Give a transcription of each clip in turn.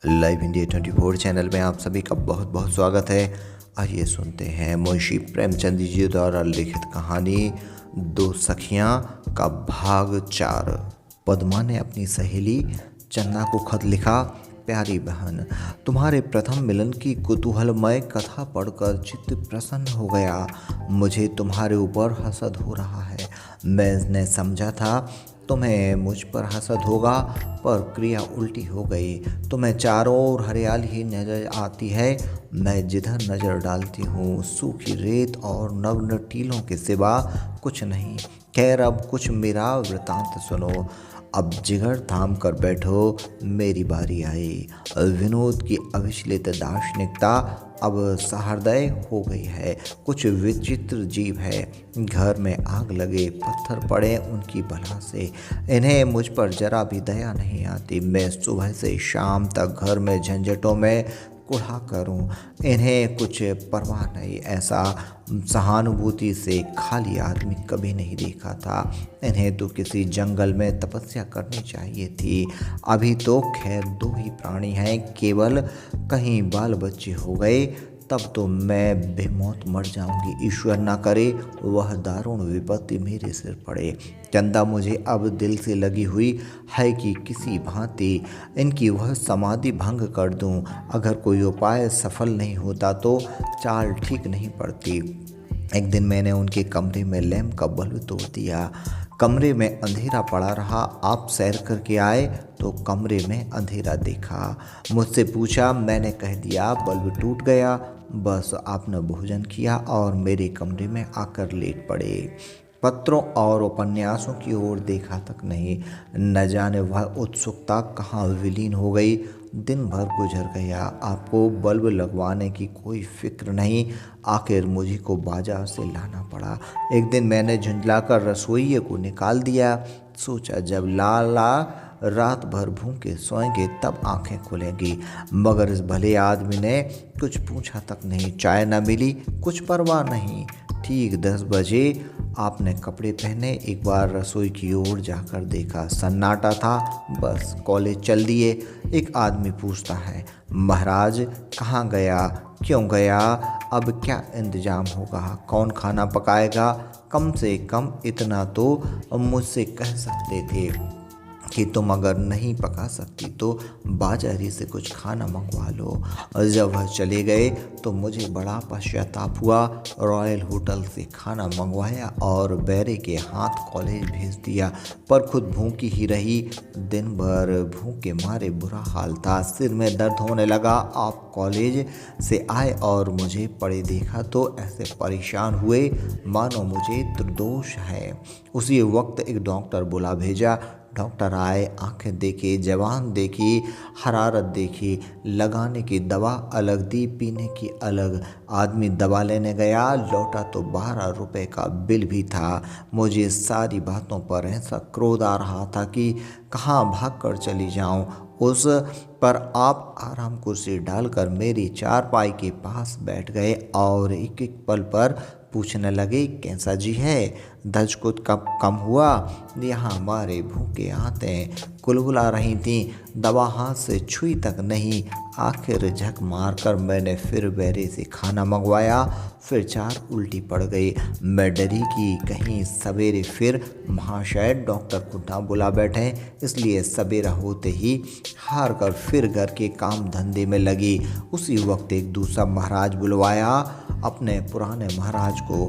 Live India 24 channel में आप सभी का बहुत बहुत स्वागत है। आइए सुनते हैं मुंशी प्रेमचंद जी द्वारा लिखित कहानी दो सखियां का भाग 4। पद्मा ने अपनी सहेली चंदा को खत लिखा। प्यारी बहन, तुम्हारे प्रथम मिलन की कुतूहलमय कथा पढ़कर चित्त प्रसन्न हो गया। मुझे तुम्हारे ऊपर हसद हो रहा है। मैंने समझा था तुम्हें मुझ पर हसद होगा, पर क्रिया उल्टी हो गई। तुम्हें चारों ओर हरियाली ही नजर आती है। मैं जिधर नजर डालती हूँ सूखी रेत और नग्न टीलों के सिवा कुछ नहीं। खैर, अब कुछ मेरा वृतांत सुनो। अब जिगर थाम कर बैठो, मेरी बारी आई। विनोद की अविचलित दार्शनिकता अब सहृदय हो गई है। कुछ विचित्र जीव है। घर में आग लगे, पत्थर पड़े उनकी बला से। इन्हें मुझ पर जरा भी दया नहीं आती। मैं सुबह से शाम तक घर में झंझटों में कुढ़ा करूं, इन्हें कुछ परवाह नहीं। ऐसा सहानुभूति से खाली आदमी कभी नहीं देखा था। इन्हें तो किसी जंगल में तपस्या करनी चाहिए थी। अभी तो खैर दो ही प्राणी हैं, केवल कहीं बाल बच्चे हो गए तब तो मैं बेमौत मर जाऊंगी। ईश्वर ना करे वह दारुण विपत्ति मेरे सिर पड़े। चंदा मुझे अब दिल से लगी हुई है कि किसी भांति इनकी वह समाधि भंग कर दूं। अगर कोई उपाय सफल नहीं होता तो चाल ठीक नहीं पड़ती। एक दिन मैंने उनके कमरे में लैंप का बल्ब तोड़ दिया। कमरे में अंधेरा पड़ा रहा। आप सैर करके आए तो कमरे में अंधेरा देखा। मुझसे पूछा, मैंने कह दिया बल्ब टूट गया। बस आपने भोजन किया और मेरे कमरे में आकर लेट पड़े। पत्रों और उपन्यासों की ओर देखा तक नहीं। न जाने वह उत्सुकता कहाँ विलीन हो गई। दिन भर गुजर गया। आपको बल्ब लगवाने की कोई फिक्र नहीं। आखिर मुझे को बाजार से लाना पड़ा। एक दिन मैंने झुंझलाकर रसोइये को निकाल दिया। सोचा जब लाला रात भर भूखे सोएंगे तब आंखें खुलेंगी। मगर इस भले आदमी ने कुछ पूछा तक नहीं। चाय न मिली, कुछ परवाह नहीं। ठीक 10 बजे आपने कपड़े पहने, एक बार रसोई की ओर जाकर देखा। सन्नाटा था। बस कॉलेज चल दिए। एक आदमी पूछता है, महाराज कहाँ गया, क्यों गया, अब क्या इंतजाम होगा, कौन खाना पकाएगा। कम से कम इतना तो मुझसे कह सकते थे कि तुम अगर नहीं पका सकती तो बाजारी से कुछ खाना मंगवा लो। और जब वह चले गए तो मुझे बड़ा पश्चाताप हुआ। रॉयल होटल से खाना मंगवाया और बैरे के हाथ कॉलेज भेज दिया, पर खुद भूखी ही रही। दिन भर भूख के मारे बुरा हाल था। सिर में दर्द होने लगा। आप कॉलेज से आए और मुझे पड़े देखा तो ऐसे परेशान हुए मानो मुझे त्रिदोष है। उसी वक्त एक डॉक्टर बुला भेजा। डॉक्टर आए, आंखें देखी, जवान देखी, हरारत देखी, लगाने की दवा अलग दी, पीने की अलग। आदमी दवा लेने गया, लौटा तो 12 रुपए का बिल भी था। मुझे सारी बातों पर ऐसा क्रोध आ रहा था कि कहाँ भाग कर चली जाऊं। उस पर आप आराम कुर्सी डालकर मेरी चारपाई के पास बैठ गए और एक एक पल पर पूछने लगे, कैसा जी है, दर्द कुछ कम हुआ। यहाँ हमारे भूखे आंतें कुलबुला रही थीं। दवा हाथ से छुई तक नहीं। आखिर झक मारकर मैंने फिर बैरे से खाना मंगवाया। फिर 4 उल्टी पड़ गई। मैं डरी कि कहीं सवेरे फिर महाशय डॉक्टर को ना बुला बैठे, इसलिए सवेरा होते ही हार कर फिर घर के काम धंधे में लगी। उसी वक्त एक दूसरा महाराज बुलवाया। अपने पुराने महाराज को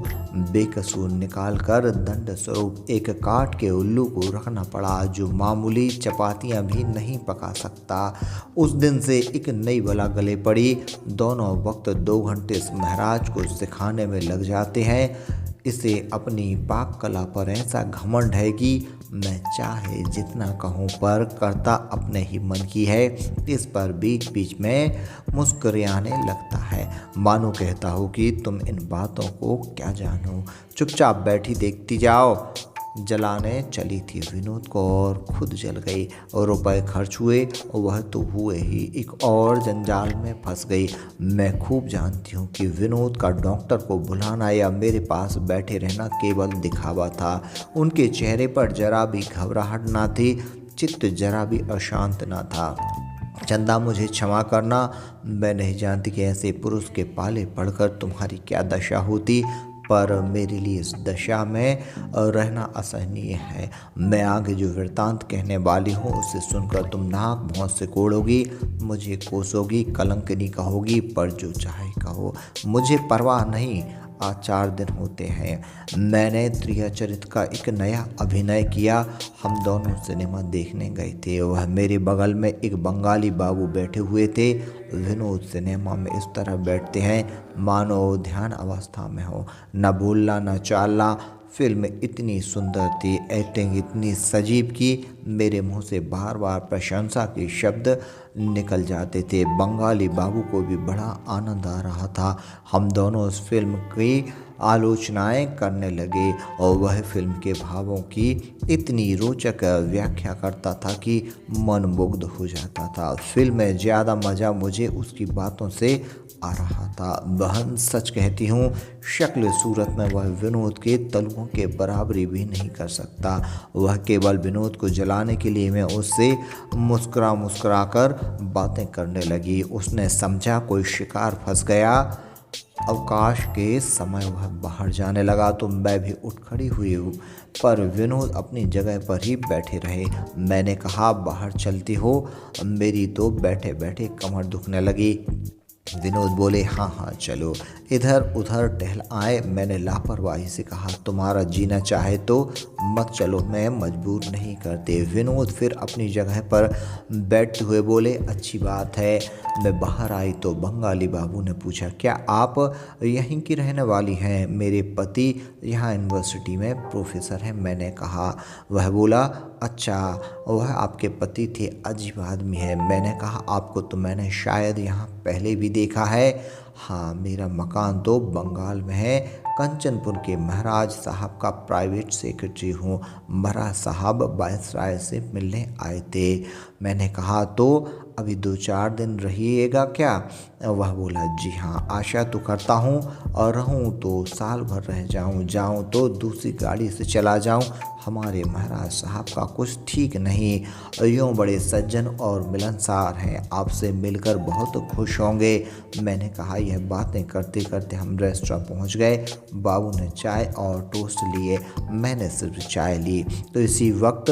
बेकसूर निकालकर दंड स्वरूप एक काठ के उल्लू को रखना पड़ा, जो मामूली चपातियां भी नहीं पका सकता। उस दिन से एक नई बला गले पड़ी। दोनों वक्त 2 घंटे इस महाराज को सिखाने में लग जाते हैं। इसे अपनी पाक कला पर ऐसा घमंड है कि मैं चाहे जितना कहूँ पर करता अपने ही मन की है। इस पर बीच बीच में मुस्कुराने लगता है, मानो कहता हो कि तुम इन बातों को क्या जानो, चुपचाप बैठी देखती जाओ। जलाने चली थी विनोद को और खुद जल गई, और रुपए खर्च हुए वह तो हुए ही, एक और जंजाल में फंस गई। मैं खूब जानती हूँ कि विनोद का डॉक्टर को बुलाना या मेरे पास बैठे रहना केवल दिखावा था। उनके चेहरे पर जरा भी घबराहट ना थी, चित्त जरा भी अशांत ना था। चंदा मुझे क्षमा करना, मैं नहीं जानती कि ऐसे पुरुष के पाले पड़कर तुम्हारी क्या दशा होती, पर मेरे लिए इस दशा में रहना असहनीय है। मैं आगे जो वृत्तांत कहने वाली हूँ उसे सुनकर तुम नाक भौं से कोड़ोगी, मुझे कोसोगी, कलंकिनी कहोगी, पर जो चाहे कहो, मुझे परवाह नहीं। आज 4 दिन होते हैं मैंने त्रिया चरित्र का एक नया अभिनय किया। हम दोनों सिनेमा देखने गए थे। वह मेरे बगल में एक बंगाली बाबू बैठे हुए थे। विनोद सिनेमा में इस तरह बैठते हैं मानो ध्यान अवस्था में हो, न बोलना न चालना। फिल्म इतनी सुंदर थी, एक्टिंग इतनी सजीव की मेरे मुंह से बार बार प्रशंसा के शब्द निकल जाते थे। बंगाली बाबू को भी बड़ा आनंद आ रहा था। हम दोनों उस फिल्म की आलोचनाएं करने लगे और वह फिल्म के भावों की इतनी रोचक व्याख्या करता था कि मन मुग्ध हो जाता था। फिल्म में ज़्यादा मज़ा मुझे उसकी बातों से आ रहा था। बहन सच कहती हूँ, शक्ल सूरत में वह विनोद के तलुओं के बराबरी भी नहीं कर सकता। वह केवल विनोद को जलाने के लिए मैं उससे मुस्कुरा मुस्कुरा कर बातें करने लगी। उसने समझा कोई शिकार फंस गया। अवकाश के समय वह बाहर जाने लगा तो मैं भी उठ खड़ी हुई हूँ, पर विनोद अपनी जगह पर ही बैठे रहे। मैंने कहा, बाहर चलती हो? मेरी तो बैठे बैठे कमर दुखने लगी। विनोद बोले, हाँ हाँ चलो। इधर उधर टहल आए। मैंने लापरवाही से कहा, तुम्हारा जीना चाहे तो मत चलो, मैं मजबूर नहीं करते। विनोद फिर अपनी जगह पर बैठते हुए बोले, अच्छी बात है। मैं बाहर आई तो बंगाली बाबू ने पूछा, क्या आप यहीं की रहने वाली हैं? मेरे पति यहाँ यूनिवर्सिटी में प्रोफेसर हैं, मैंने कहा। वह बोला, अच्छा, वह आपके पति थे, अजीब आदमी है। मैंने कहा, आपको तो मैंने शायद यहाँ पहले भी देखा है। हाँ, मेरा मकान तो बंगाल में है। कंचनपुर के महाराज साहब का प्राइवेट सेक्रेटरी हूँ। महाराज साहब वायसराय से मिलने आए थे। मैंने कहा, तो अभी 2-4 दिन रहिएगा क्या? वह बोला, जी हाँ, आशा तो करता हूँ, और रहूँ तो साल भर रह जाऊँ, जाऊँ तो दूसरी गाड़ी से चला जाऊँ। हमारे महाराज साहब का कुछ ठीक नहीं, यूँ बड़े सज्जन और मिलनसार हैं, आपसे मिलकर बहुत खुश होंगे। मैंने कहा। यह बातें करते करते हम रेस्टोरेंट पहुंच गए। बाबू ने चाय और टोस्ट लिए, मैंने सिर्फ चाय ली। तो इसी वक्त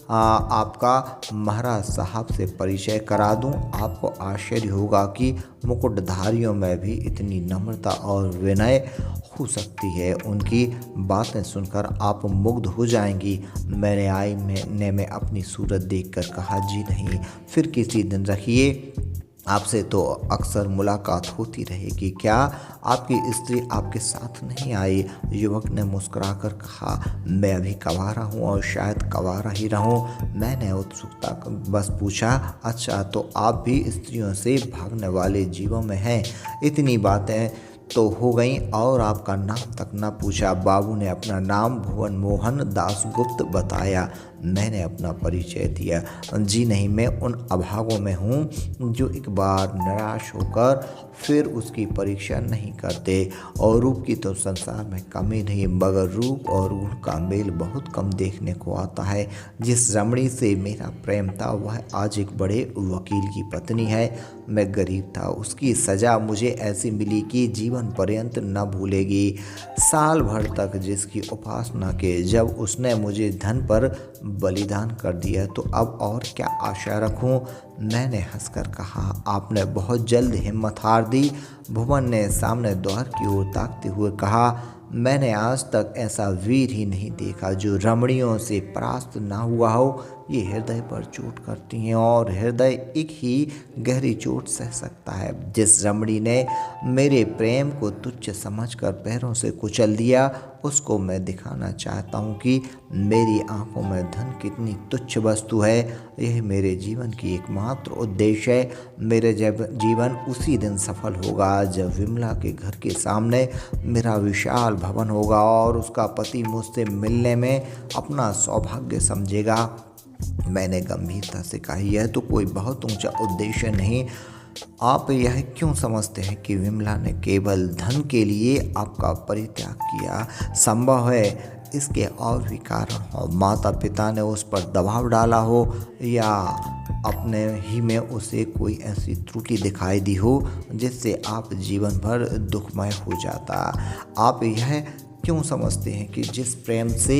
आपका महाराज साहब से परिचय करा दूं। आपको आश्चर्य होगा कि मुकुटधारियों में भी इतनी नम्रता और विनय हो सकती है। उनकी बातें सुनकर आप मुग्ध हो जाएंगी। मैंने आईने में अपनी सूरत देखकर कहा, जी नहीं, फिर किसी दिन रखिए। आपसे तो अक्सर मुलाकात होती रहेगी। क्या आपकी स्त्री आपके साथ नहीं आई? युवक ने मुस्कुराकर कहा, मैं अभी कंवारा हूँ और शायद कंवारा ही रहूँ। मैंने उत्सुकता बस पूछा, अच्छा, तो आप भी स्त्रियों से भागने वाले जीवों में हैं? इतनी बातें तो हो गई और आपका नाम तक न पूछा। बाबू ने अपना नाम भुवन मोहन दासगुप्त बताया। मैंने अपना परिचय दिया। जी नहीं, मैं उन अभागों में हूँ जो एक बार निराश होकर फिर उसकी परीक्षा नहीं करते। और रूप की तो संसार में कमी नहीं, मगर रूप और गुण का मेल बहुत कम देखने को आता है। जिस रमणी से मेरा प्रेम था वह आज एक बड़े वकील की पत्नी है। मैं गरीब था, उसकी सज़ा मुझे ऐसी मिली कि जीवन पर्यंत न भूलेगी। साल भर तक जिसकी उपासना के जब उसने मुझे धन पर बलिदान कर दिया, तो अब और क्या आशा रखूं? मैंने हंसकर कहा, आपने बहुत जल्द हिम्मत हार दी। भुवन ने सामने द्वार की ओर ताकते हुए कहा, मैंने आज तक ऐसा वीर ही नहीं देखा जो रमणियों से परास्त ना हुआ हो। ये हृदय पर चोट करती हैं और हृदय एक ही गहरी चोट सह सकता है। जिस रमणी ने मेरे प्रेम को तुच्छ समझकर पैरों से कुचल दिया, उसको मैं दिखाना चाहता हूँ कि मेरी आंखों में धन कितनी तुच्छ वस्तु है। यह मेरे जीवन की एकमात्र उद्देश्य है। मेरे जीवन उसी दिन सफल होगा जब विमला के घर के सामने मेरा विशाल भवन होगा और उसका पति मुझसे मिलने में अपना सौभाग्य समझेगा। मैंने गंभीरता से कहा, यह तो कोई बहुत ऊंचा उद्देश्य नहीं। आप यह क्यों समझते हैं कि विमला ने केवल धन के लिए आपका परित्याग किया? संभव है इसके और भी कारण हो। माता पिता ने उस पर दबाव डाला हो, या अपने ही में उसे कोई ऐसी त्रुटि दिखाई दी हो जिससे आप जीवन भर दुखमय हो जाता। आप यह क्यों समझते हैं कि जिस प्रेम से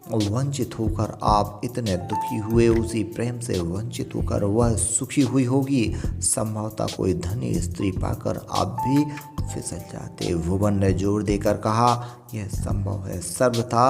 वंचित होकर आप इतने दुखी हुए, उसी प्रेम से वंचित होकर वह सुखी हुई होगी? संभवतः कोई धनी स्त्री पाकर आप भी फिसल जाते। भुवन ने जोर देकर कहा, यह संभव है, सर्वथा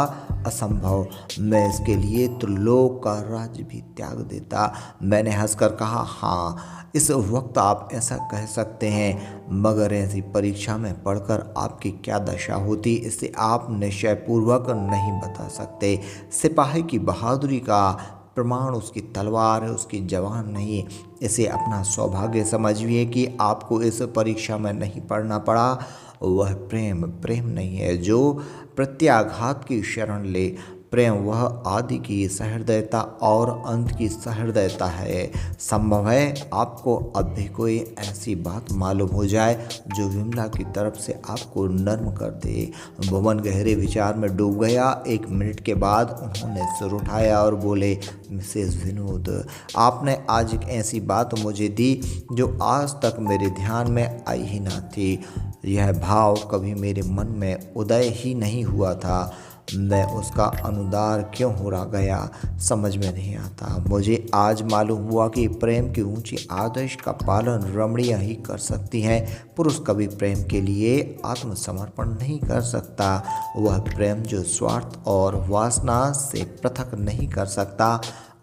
असंभव। मैं इसके लिए त्रिलोक का राज्य भी त्याग देता। मैंने हंसकर कहा, हाँ, इस वक्त आप ऐसा कह सकते हैं, मगर ऐसी परीक्षा में पढ़कर आपकी क्या दशा होती, इसे आप निश्चयपूर्वक नहीं बता सकते। सिपाही की बहादुरी का प्रमाण उसकी तलवार है, उसकी जवान नहीं। इसे अपना सौभाग्य समझिए कि आपको इस परीक्षा में नहीं पढ़ना पड़ा। वह प्रेम नहीं है जो प्रत्याघात की शरण ले। प्रेम वह आदि की सहृदयता और अंत की सहृदयता है। संभव है आपको अब भी कोई ऐसी बात मालूम हो जाए जो विमला की तरफ से आपको नर्म कर दे। भुवन गहरे विचार में डूब गया। 1 मिनट के बाद उन्होंने सिर उठाया और बोले, मिसेस विनोद, आपने आज एक ऐसी बात मुझे दी जो आज तक मेरे ध्यान में आई ही ना थी। यह भाव कभी मेरे मन में उदय ही नहीं हुआ था। मैं उसका अनुदार क्यों हो रहा गया, समझ में नहीं आता। मुझे आज मालूम हुआ कि प्रेम की ऊंची आदर्श का पालन रमणियां ही कर सकती हैं। पुरुष कभी प्रेम के लिए आत्मसमर्पण नहीं कर सकता। वह प्रेम जो स्वार्थ और वासना से पृथक नहीं कर सकता।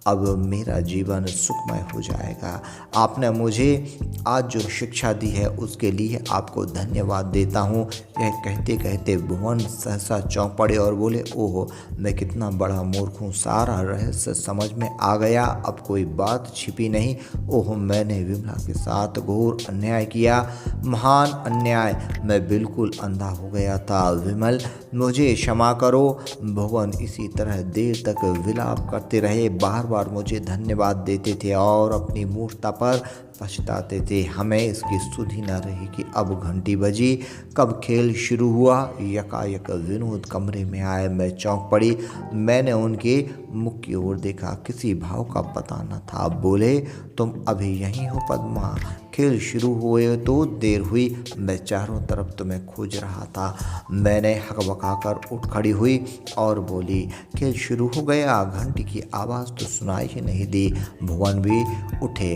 अब मेरा जीवन सुखमय हो जाएगा। आपने मुझे आज जो शिक्षा दी है उसके लिए आपको धन्यवाद देता हूँ। यह कहते कहते भुवन सहसा चौंक पड़े और बोले, ओह, मैं कितना बड़ा मूर्ख हूँ। सारा रहस्य समझ में आ गया, अब कोई बात छिपी नहीं। ओह, मैंने विमला के साथ घोर अन्याय किया, महान अन्याय। मैं बिल्कुल अंधा हो गया था। विमल, मुझे क्षमा करो। भुवन इसी तरह देर तक विलाप करते रहे, बार बार मुझे धन्यवाद देते थे और अपनी मूर्खता पर पछताते थे। हमें इसकी सुध ही न रही कि अब घंटी बजी। कब खेल शुरू हुआ। यकायक विनोद कमरे में आए। मैं चौंक पड़ी। मैंने उनके मुख की ओर देखा, किसी भाव का पता न था। बोले, तुम अभी यहीं हो पद्मा? खेल शुरू हुए तो देर हुई। मैं चारों तरफ तुम्हें खोज रहा था। मैंने हकबकाकर उठ खड़ी हुई और बोली, खेल शुरू हो गया। घंटी की आवाज़ तो सुनाई ही नहीं दी। भुवन भी उठे।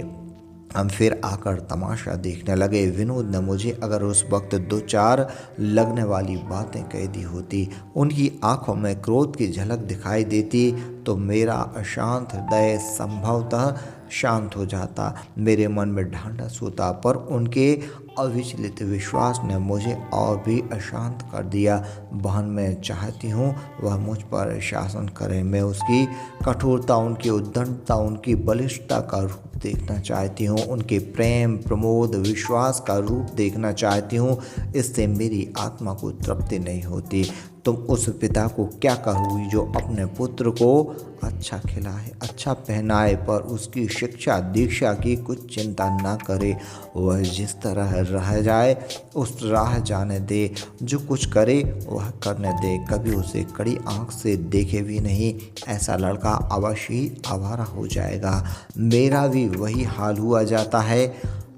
हम फिर आकर तमाशा देखने लगे। विनोद ने मुझे अगर उस वक्त 2-4 लगने वाली बातें कह दी होती, उनकी आंखों में क्रोध की झलक दिखाई देती, तो मेरा अशांत हृदय संभवतः शांत हो जाता। मेरे मन में ढांढस होता, पर उनके अविचलित विश्वास ने मुझे और भी अशांत कर दिया। बहन, मैं चाहती हूँ वह मुझ पर शासन करे। मैं उसकी कठोरता, उनकी उद्दंडता, उनकी बलिष्ठता का रूप देखना चाहती हूँ। उनके प्रेम, प्रमोद, विश्वास का रूप देखना चाहती हूँ। इससे मेरी आत्मा को तृप्ति नहीं होती। तुम उस पिता को क्या कहोगी जो अपने पुत्र को अच्छा खिलाए, अच्छा पहनाए, पर उसकी शिक्षा दीक्षा की कुछ चिंता ना करे। वह जिस तरह रह जाए उस राह जाने दे। जो कुछ करे वह करने दे। कभी उसे कड़ी आंख से देखे भी नहीं। ऐसा लड़का अवश्य ही आवारा हो जाएगा। मेरा भी वही हाल हुआ जाता है।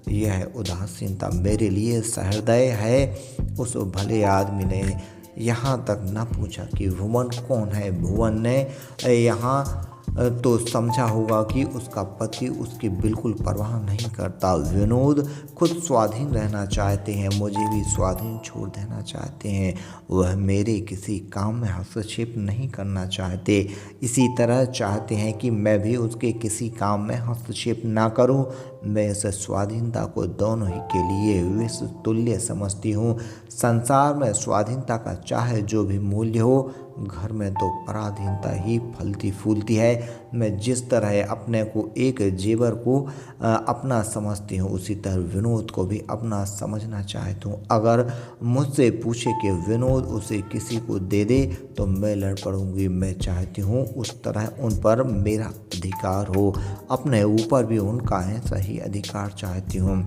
यह उदासीनता मेरे लिए सहृदय है। उस भले आदमी ने यहाँ तक न पूछा कि भुवन कौन है। भुवन ने यहाँ तो समझा होगा कि उसका पति उसकी बिल्कुल परवाह नहीं करता। विनोद खुद स्वाधीन रहना चाहते हैं, मुझे भी स्वाधीन छोड़ देना चाहते हैं। वह मेरे किसी काम में हस्तक्षेप नहीं करना चाहते। इसी तरह चाहते हैं कि मैं भी उसके किसी काम में हस्तक्षेप ना करूं। मैं इस स्वाधीनता को दोनों ही के लिए विश्व तुल्य समझती हूँ। संसार में स्वाधीनता का चाहे जो भी मूल्य हो, घर में तो पराधीनता ही फलती फूलती है। मैं जिस तरह अपने को एक जेवर को अपना समझती हूँ, उसी तरह विनोद को भी अपना समझना चाहती हूँ। अगर मुझसे पूछे कि विनोद उसे किसी को दे दे तो मैं लड़ पड़ूंगी। मैं चाहती हूँ उस तरह उन पर मेरा अधिकार हो। अपने ऊपर भी उनका ऐसा ही अधिकार चाहती हूँ।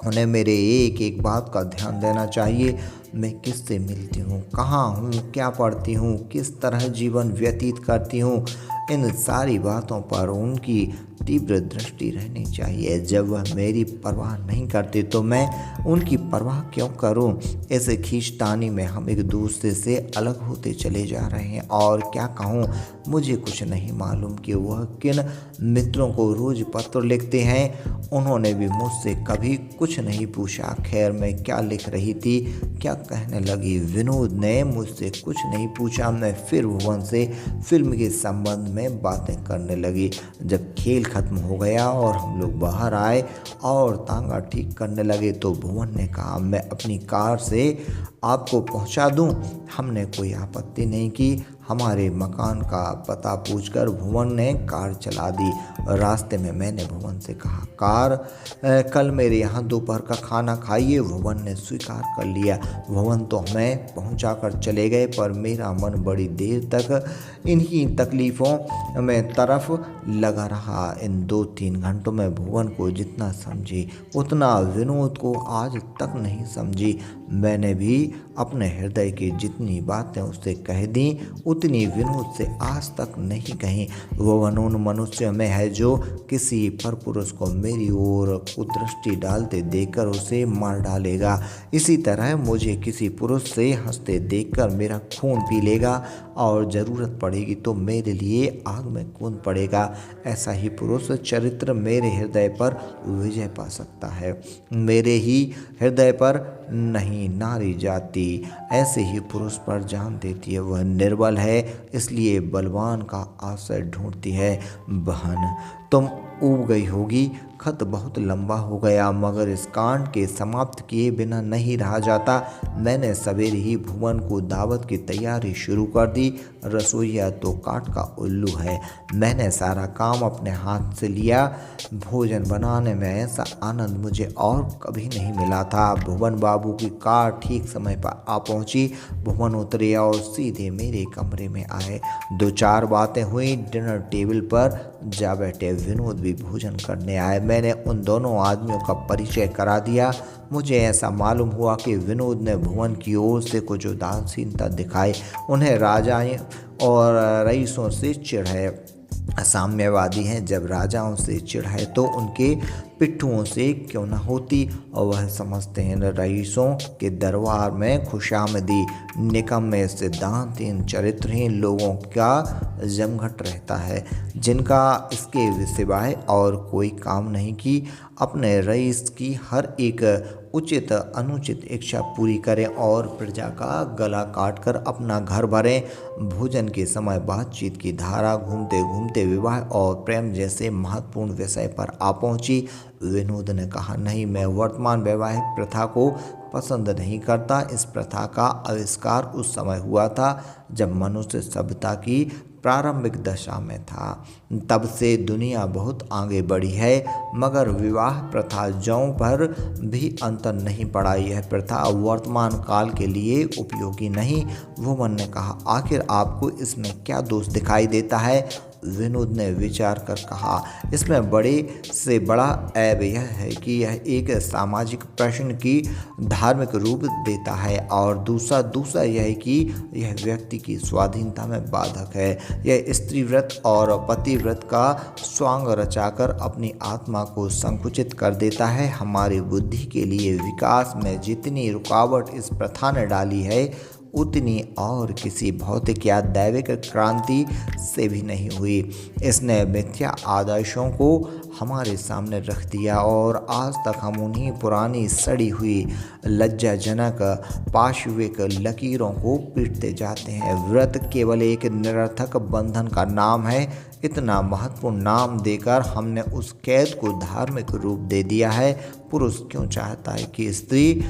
उन्हें मेरे एक एक बात का ध्यान देना चाहिए। मैं किससे मिलती हूँ, कहाँ हूँ, क्या पढ़ती हूँ, किस तरह जीवन व्यतीत करती हूँ, इन सारी बातों पर उनकी तीव्र दृष्टि रहनी चाहिए। जब वह मेरी परवाह नहीं करते तो मैं उनकी परवाह क्यों करूं? इस खींचतानी में हम एक दूसरे से अलग होते चले जा रहे हैं। और क्या कहूं, मुझे कुछ नहीं मालूम कि वह किन मित्रों को रोज पत्र लिखते हैं। उन्होंने भी मुझसे कभी कुछ नहीं पूछा। खैर, मैं क्या लिख रही थी, क्या कहने लगी? विनोद ने मुझसे कुछ नहीं पूछा। मैं फिर भुवन से फिल्म के संबंध में बातें करने लगी। जब खेल खत्म हो गया और हम लोग बाहर आए और तांगा ठीक करने लगे तो भुवन ने कहा, मैं अपनी कार से आपको पहुंचा दूं? हमने कोई आपत्ति नहीं की। हमारे मकान का पता पूछकर भुवन ने कार चला दी। रास्ते में मैंने भुवन से कहा, कल मेरे यहाँ दोपहर का खाना खाइए। भुवन ने स्वीकार कर लिया। भुवन तो हमें पहुँचा कर चले गए, पर मेरा मन बड़ी देर तक इन्हीं तकलीफ़ों में तरफ लगा रहा। इन 2-3 घंटों में भुवन को जितना समझी उतना विनोद को आज तक नहीं समझी। मैंने भी अपने हृदय की जितनी बातें उससे कह दी उतनी विनोद से आज तक नहीं कही। भुवन उन मनुष्य में है जो किसी पर पुरुष को मेरी ओर कुदृष्टि डालते देखकर उसे मार डालेगा। इसी तरह मुझे किसी पुरुष से हंसते देखकर मेरा खून पी लेगा और ज़रूरत पड़ेगी तो मेरे लिए आग में कूद पड़ेगा। ऐसा ही पुरुष चरित्र मेरे हृदय पर विजय पा सकता है। मेरे ही हृदय पर नहीं, नारी जाति ऐसे ही पुरुष पर जान देती है। वह निर्बल है, इसलिए बलवान का आश्रय ढूंढती है। बहन, तुम ऊब गई होगी। खत बहुत लंबा हो गया, मगर इस कांड के समाप्त किए बिना नहीं रहा जाता। मैंने सवेरे ही भुवन को दावत की तैयारी शुरू कर दी। रसोईया तो काट का उल्लू है। मैंने सारा काम अपने हाथ से लिया। भोजन बनाने में ऐसा आनंद मुझे और कभी नहीं मिला था। भुवन बाबू की कार ठीक समय पर आ पहुंची। भुवन उतरे और सीधे मेरे कमरे में आए। 2-4 बातें हुई। डिनर टेबल पर जा बैठे। विनोद भी भोजन करने आए। मैंने उन दोनों आदमियों का परिचय करा दिया। मुझे ऐसा मालूम हुआ कि विनोद ने भुवन की ओर से कुछ उदासीनता दिखाई। उन्हें राजाओं और रईसों से चिढ़ है। साम्यवादी हैं। जब राजाओं से चिढ़ है तो उनके पिट्ठुओं से क्यों न होती। और वह समझते हैं रईसों के दरबार में खुशामदी निकम्मे सिद्धांतहीन चरित्रहीन लोगों का जमघट रहता है, जिनका इसके सिवाय और कोई काम नहीं कि अपने रईस की हर एक उचित अनुचित इच्छा पूरी करें और प्रजा का गला काटकर अपना घर भरें। भोजन के समय बातचीत की धारा घूमते घूमते विवाह और प्रेम जैसे महत्वपूर्ण विषय पर आ पहुंची। विनोद ने कहा, नहीं, मैं वर्तमान वैवाहिक प्रथा को पसंद नहीं करता। इस प्रथा का आविष्कार उस समय हुआ था जब मनुष्य सभ्यता की प्रारंभिक दशा में था। तब से दुनिया बहुत आगे बढ़ी है, मगर विवाह प्रथा जौं पर भी अंतर नहीं पड़ा। यह प्रथा वर्तमान काल के लिए उपयोगी नहीं। भुवन ने कहा, आखिर आपको इसमें क्या दोष दिखाई देता है? विनोद ने विचार कर कहा, इसमें बड़े से बड़ा ऐब यह है कि यह एक सामाजिक प्रश्न की धार्मिक रूप देता है, और दूसरा यह है कि यह व्यक्ति की स्वाधीनता में बाधक है। यह स्त्रीव्रत और पतिव्रत का स्वांग रचाकर अपनी आत्मा को संकुचित कर देता है। हमारी बुद्धि के लिए विकास में जितनी रुकावट इस प्रथा ने डाली है, उतनी और किसी भौतिक या दैविक क्रांति से भी नहीं हुई। इसने मिथ्या आदर्शों को हमारे सामने रख दिया और आज तक हम उन्हीं पुरानी सड़ी हुई लज्जाजनक पाशविक लकीरों को पीटते जाते हैं। व्रत केवल एक निरर्थक बंधन का नाम है। इतना महत्वपूर्ण नाम देकर हमने उस कैद को धार्मिक रूप दे दिया है। पुरुष क्यों चाहता है कि स्त्री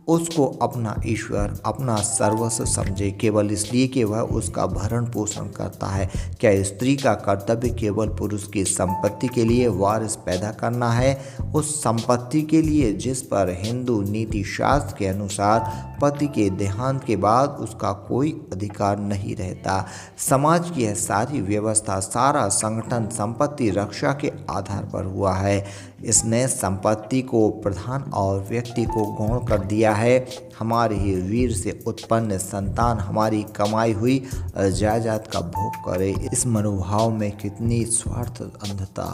उसको अपना ईश्वर, अपना सर्वस्व समझे, केवल इसलिए कि वह उसका भरण पोषण करता है? क्या स्त्री का कर्तव्य केवल पुरुष की संपत्ति के लिए वारिस पैदा करना है? उस संपत्ति के लिए जिस पर हिंदू नीति शास्त्र के अनुसार पति के देहांत के बाद उसका कोई अधिकार नहीं रहता। समाज की यह सारी व्यवस्था, सारा संगठन संपत्ति रक्षा के आधार पर हुआ है। इसने संपत्ति को प्रधान और व्यक्ति को गौण कर दिया है हमारे ही वीर से उत्पन्न संतान हमारी कमाई हुई जायदाद का भोग करे। इस मनोभाव में कितनी स्वार्थ अंधता,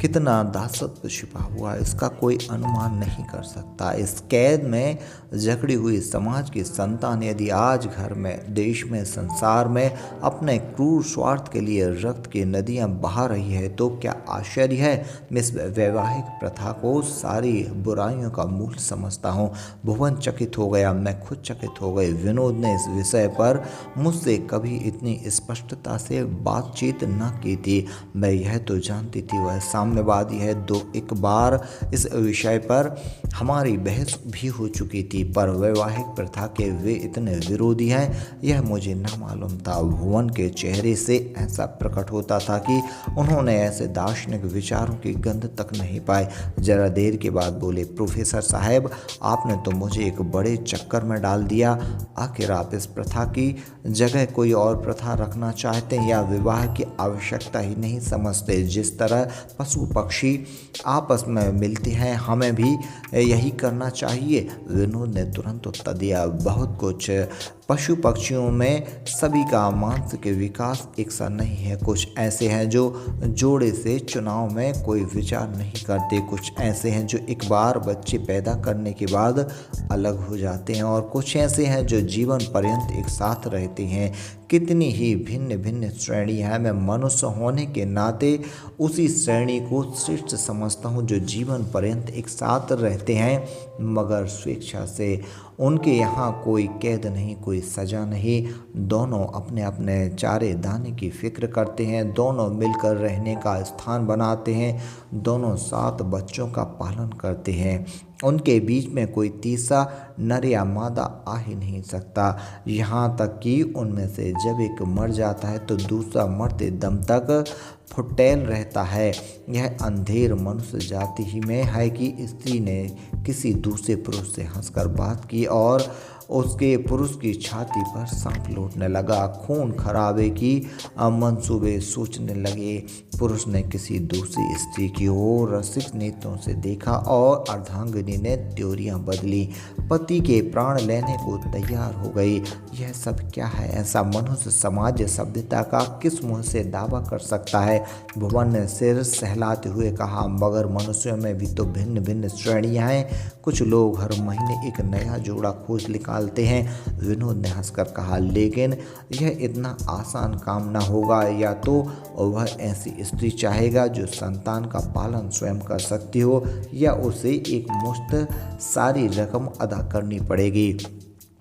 कितना दासत्व छिपा हुआ है, इसका कोई अनुमान नहीं कर सकता। इस कैद में जकड़ी हुई समाज की संतान यदि आज घर में, देश में, संसार में अपने क्रूर स्वार्थ के लिए रक्त की नदियां बहा रही है तो क्या आश्चर्य है। मैं इस वैवाहिक प्रथा को सारी बुराइयों का मूल समझता हूँ। भुवन चकित हो गया, मैं खुद चकित हो गई। विनोद ने इस विषय पर मुझसे कभी इतनी स्पष्टता से बातचीत न की थी। मैं यह तो जानती थी वह साम्यवादी है, दो एक बार इस विषय पर हमारी बहस भी हो चुकी थी, पर वैवाहिक प्रथा के वे इतने विरोधी हैं यह मुझे न मालूम था। भुवन के चेहरे से ऐसा प्रकट होता था कि उन्होंने ऐसे दार्शनिक विचारों की गंध तक नहीं पाई। जरा देर के बाद बोले, प्रोफेसर साहब, आपने तो मुझे एक बड़े चक्कर में डाल दिया। आखिर आप इस प्रथा की जगह कोई और प्रथा रखना चाहते हैं या विवाह की आवश्यकता ही नहीं समझते? जिस तरह पशु पक्षी आपस में मिलते हैं हमें भी यही करना चाहिए। विनोद ने तुरंत उत्तर दिया, बहुत कुछ। पशु पक्षियों में सभी का मानसिक विकास एक सा नहीं है। कुछ ऐसे हैं जो जोड़े से चुनाव में कोई विचार नहीं करते, कुछ ऐसे हैं जो एक बार बच्चे पैदा करने के बाद अलग हो जाते हैं और कुछ ऐसे हैं जो जीवन पर्यंत एक साथ रहते हैं। कितनी ही भिन्न भिन्न श्रेणियाँ हैं। मैं मनुष्य होने के नाते उसी श्रेणी को श्रेष्ठ समझता हूँ जो जीवन पर्यंत एक साथ रहते हैं मगर स्वेच्छा से। उनके यहाँ कोई कैद नहीं, कोई सजा नहीं। दोनों अपने अपने चारे दाने की फिक्र करते हैं, दोनों मिलकर रहने का स्थान बनाते हैं, दोनों साथ बच्चों का पालन करते हैं। उनके बीच में कोई तीसरा नर या मादा आ ही नहीं सकता। यहाँ तक कि उनमें से जब एक मर जाता है तो दूसरा मरते दम तक फुटेल रहता है। यह अंधेर मनुष्य जाति ही में है कि स्त्री ने किसी दूसरे पुरुष से हंसकर बात की और उसके पुरुष की छाती पर सांप लौटने लगा। खून खराबे की मंसूबे सोचने लगे। पुरुष ने किसी दूसरी स्त्री की ओर रसिक नेत्रों से देखा और अर्धांगिनी ने त्योरियां बदली, पति के प्राण लेने को तैयार हो गई। यह सब क्या है? ऐसा मनुष्य समाज सभ्यता का किस मुंह से दावा कर सकता है? भुवन ने सिर सहलाते हुए कहा, मगर मनुष्यों में भी तो भिन्न भिन्न श्रेणियां हैं। कुछ लोग हर महीने एक नया जोड़ा खोज निकालते हैं। विनोद ने हंसकर कहा, लेकिन यह इतना आसान काम ना होगा। या तो वह ऐसी स्त्री चाहेगा जो संतान का पालन स्वयं कर सकती हो या उसे एक मुश्त सारी रकम अदा करनी पड़ेगी।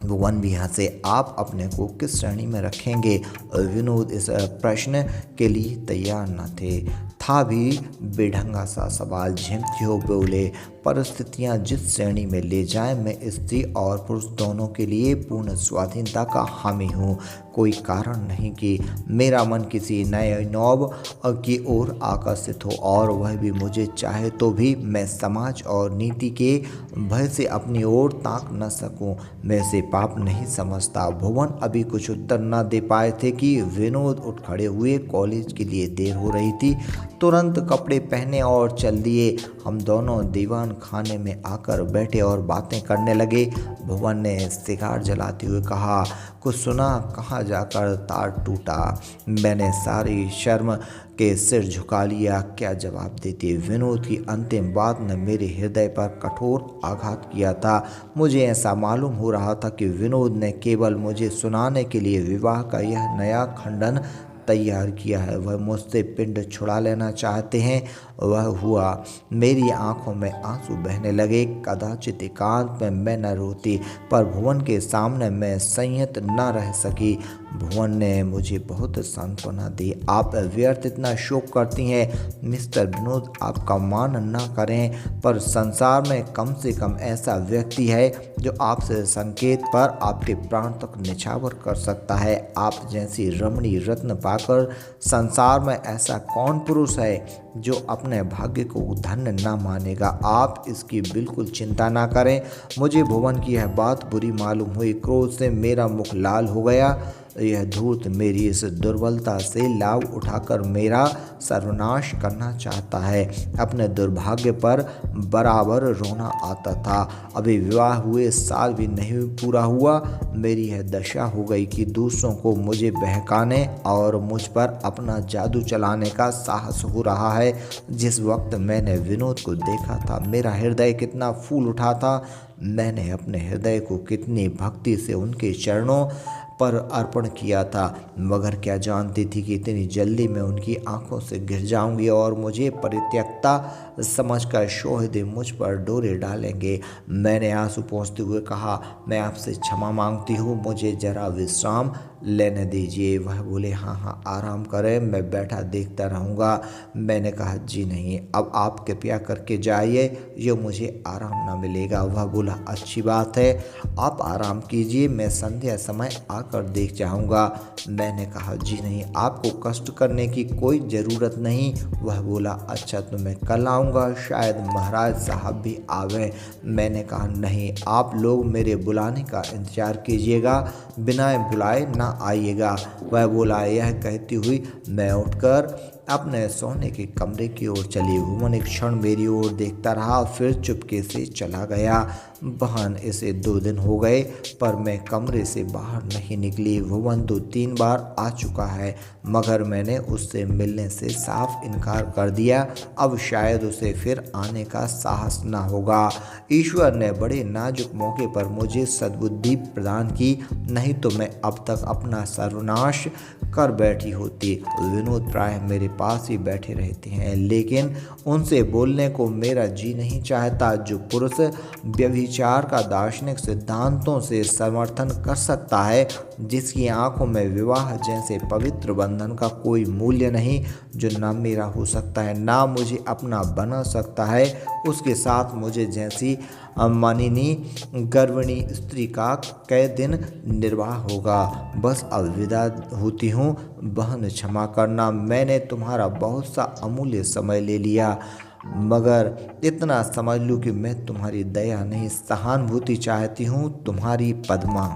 भुवन भी हंसे। आप अपने को किस श्रेणी में रखेंगे? विनोद इस प्रश्न के लिए तैयार न थे। था भी बेढंगा सा सवाल। झिमते हो बोले, परिस्थितियाँ जिस श्रेणी में ले जाएं, मैं स्त्री और पुरुष दोनों के लिए पूर्ण स्वाधीनता का हामी हूँ। कोई कारण नहीं कि मेरा मन किसी नए नौब की ओर आकर्षित हो और वह भी मुझे चाहे तो भी मैं समाज और नीति के भय से अपनी ओर ताक न सकूं। मैं इसे पाप नहीं समझता। भुवन अभी कुछ उत्तर न दे पाए थे कि विनोद उठ खड़े हुए। कॉलेज के लिए देर हो रही थी। तुरंत कपड़े पहने और चल दिए। हम दोनों दीवान खाने में आकर बैठे और बातें करने लगे। भुवन ने सिगार जलाते हुए कहा, कुछ सुना? कहाँ जाकर तार टूटा? मैंने सारी शर्म के सिर झुका लिया। क्या जवाब देते? विनोद की अंतिम बात ने मेरे हृदय पर कठोर आघात किया था। मुझे ऐसा मालूम हो रहा था कि विनोद ने केवल मुझे सुनाने के लिए विवाह का यह नया खंडन तैयार किया है। वह मुझसे पिंड छुड़ा लेना चाहते हैं। वह हुआ। मेरी आंखों में आंसू बहने लगे। कदाचित एकांत में मैं न रोती, पर भुवन के सामने मैं संयत न रह सकी। भुवन ने मुझे बहुत सांत्वना दी। आप व्यर्थ इतना शोक करती हैं मिस्टर विनोद, आपका मान न करें, पर संसार में कम से कम ऐसा व्यक्ति है जो आपसे संकेत पर आपके प्राण तक निछावर कर सकता है। आप जैसी रमणी रत्न पाकर संसार में ऐसा कौन पुरुष है जो अपने भाग्य को धन्य ना मानेगा। आप इसकी बिल्कुल चिंता ना करें। मुझे भुवन की यह बात बुरी मालूम हुई। क्रोध से मेरा मुख लाल हो गया। यह धूर्त मेरी इस दुर्बलता से लाभ उठाकर मेरा सर्वनाश करना चाहता है। अपने दुर्भाग्य पर बराबर रोना आता था। अभी विवाह हुए साल भी नहीं पूरा हुआ, मेरी यह दशा हो गई कि दूसरों को मुझे बहकाने और मुझ पर अपना जादू चलाने का साहस हो रहा है। जिस वक्त मैंने विनोद को देखा था, मेरा हृदय कितना फूल उठा था। मैंने अपने हृदय को कितनी भक्ति से उनके चरणों पर अर्पण किया था, मगर क्या जानती थी कि इतनी जल्दी मैं उनकी आंखों से गिर जाऊंगी और मुझे परित्यक्ता समझकर शोहदे मुझ पर डोरे डालेंगे। मैंने आंसू पोंछते हुए कहा, मैं आपसे क्षमा मांगती हूँ, मुझे जरा विश्राम लेने दीजिए। वह बोले, हाँ हाँ आराम करें, मैं बैठा देखता रहूँगा। मैंने कहा, जी नहीं, अब आप कृपया करके जाइए, ये मुझे आराम ना मिलेगा। वह बोला, अच्छी बात है, आप आराम कीजिए, मैं संध्या समय आकर देख जाऊँगा। मैंने कहा, जी नहीं, आपको कष्ट करने की कोई ज़रूरत नहीं। वह बोला, अच्छा तो मैं कल आऊँगा, शायद महाराज साहब भी आवे। मैंने कहा, नहीं, आप लोग मेरे बुलाने का इंतज़ार कीजिएगा, बिना बुलाए ना आइएगा। वह बोला। यह कहती हुई मैं उठकर अपने सोने के कमरे की ओर चली। भुवन एक क्षण मेरी ओर देखता रहा, फिर चुपके से चला गया। बहन, इसे 2 दिन हो गए पर मैं कमरे से बाहर नहीं निकली। भुवन 2-3 बार आ चुका है, मगर मैंने उससे मिलने से साफ इनकार कर दिया। अब शायद उसे फिर आने का साहस न होगा। ईश्वर ने बड़े नाजुक मौके पर मुझे सद्बुद्धि प्रदान की, नहीं तो मैं अब तक अपना सर्वनाश कर बैठी होती। विनोद प्राय मेरे पास ही बैठे रहते हैं, लेकिन उनसे बोलने को मेरा जी नहीं चाहता। जो पुरुष व्यभिचार का दार्शनिक सिद्धांतों से समर्थन कर सकता है, जिसकी आंखों में विवाह जैसे पवित्र बंधन का कोई मूल्य नहीं, जो ना मेरा हो सकता है ना मुझे अपना बना सकता है, उसके साथ मुझे जैसी मानिनी गर्विणी स्त्री का कै दिन निर्वाह होगा। बस अब विदा होती हूँ। बहन, क्षमा करना, मैंने तुम्हारा बहुत सा अमूल्य समय ले लिया, मगर इतना समझ लूँ कि मैं तुम्हारी दया नहीं, सहानुभूति चाहती हूँ। तुम्हारी पद्मा।